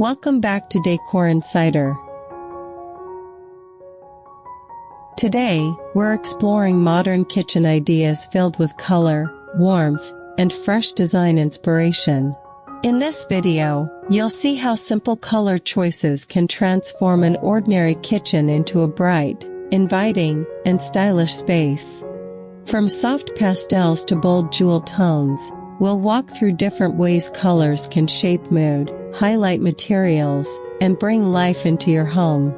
Welcome back to Decor Insider. Today, we're exploring modern kitchen ideas filled with color, warmth, and fresh design inspiration. In this video, you'll see how simple color choices can transform an ordinary kitchen into a bright, inviting, and stylish space. From soft pastels to bold jewel tones, we'll walk through different ways colors can shape mood, highlight materials, and bring life into your home.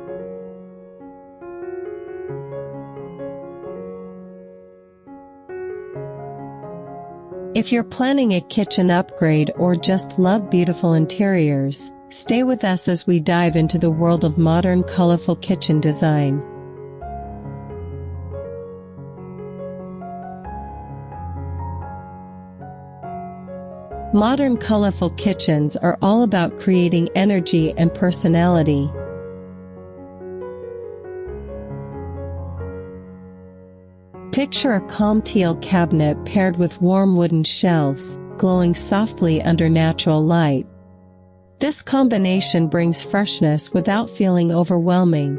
If you're planning a kitchen upgrade or just love beautiful interiors, stay with us as we dive into the world of modern colorful kitchen design. Modern colorful kitchens are all about creating energy and personality. Picture a calm teal cabinet paired with warm wooden shelves, glowing softly under natural light. This combination brings freshness without feeling overwhelming.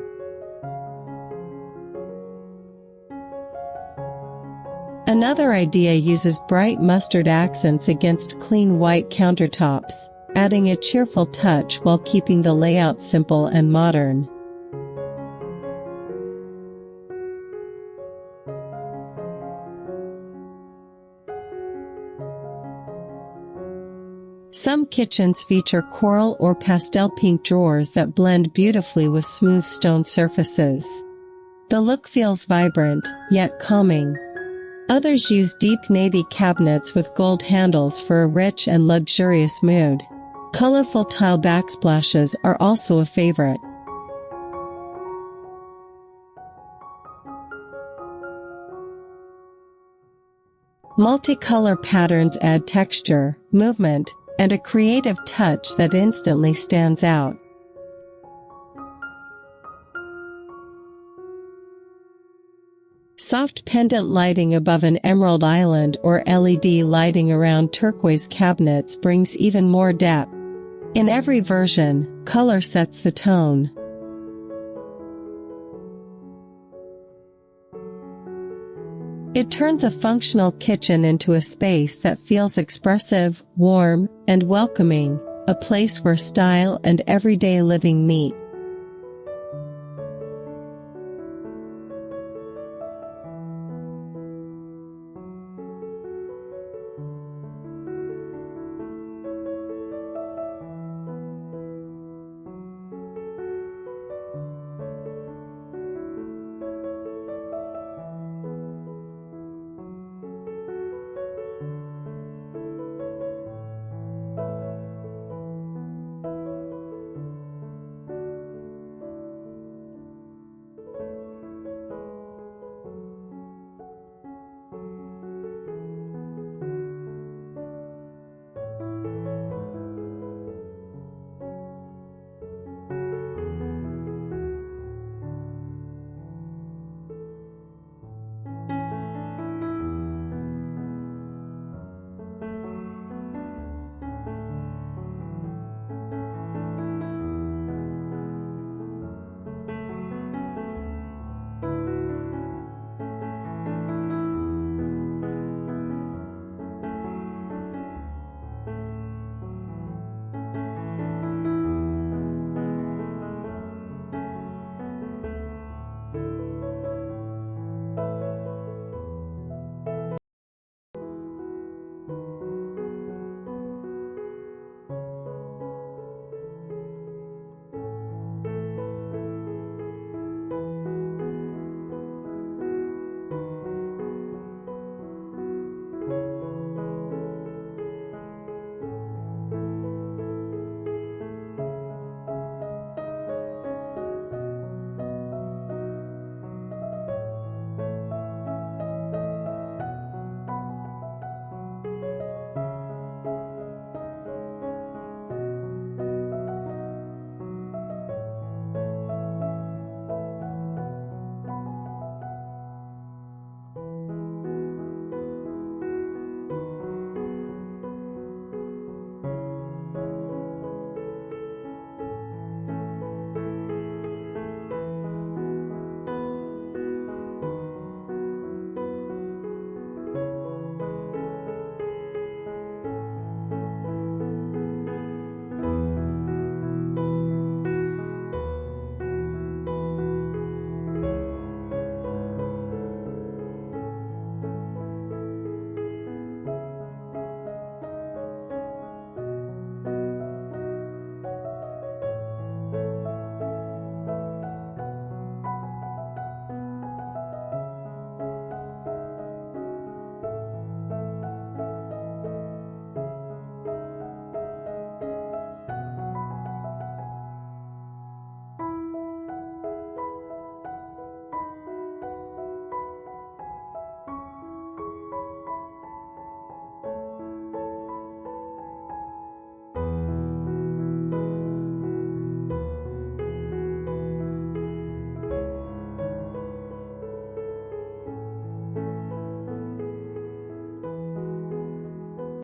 Another idea uses bright mustard accents against clean white countertops, adding a cheerful touch while keeping the layout simple and modern. Some kitchens feature coral or pastel pink drawers that blend beautifully with smooth stone surfaces. The look feels vibrant, yet calming. Others use deep navy cabinets with gold handles for a rich and luxurious mood. Colorful tile backsplashes are also a favorite. Multicolor patterns add texture, movement, and a creative touch that instantly stands out. Soft pendant lighting above an emerald island or LED lighting around turquoise cabinets brings even more depth. In every version, color sets the tone. It turns a functional kitchen into a space that feels expressive, warm, and welcoming, a place where style and everyday living meet.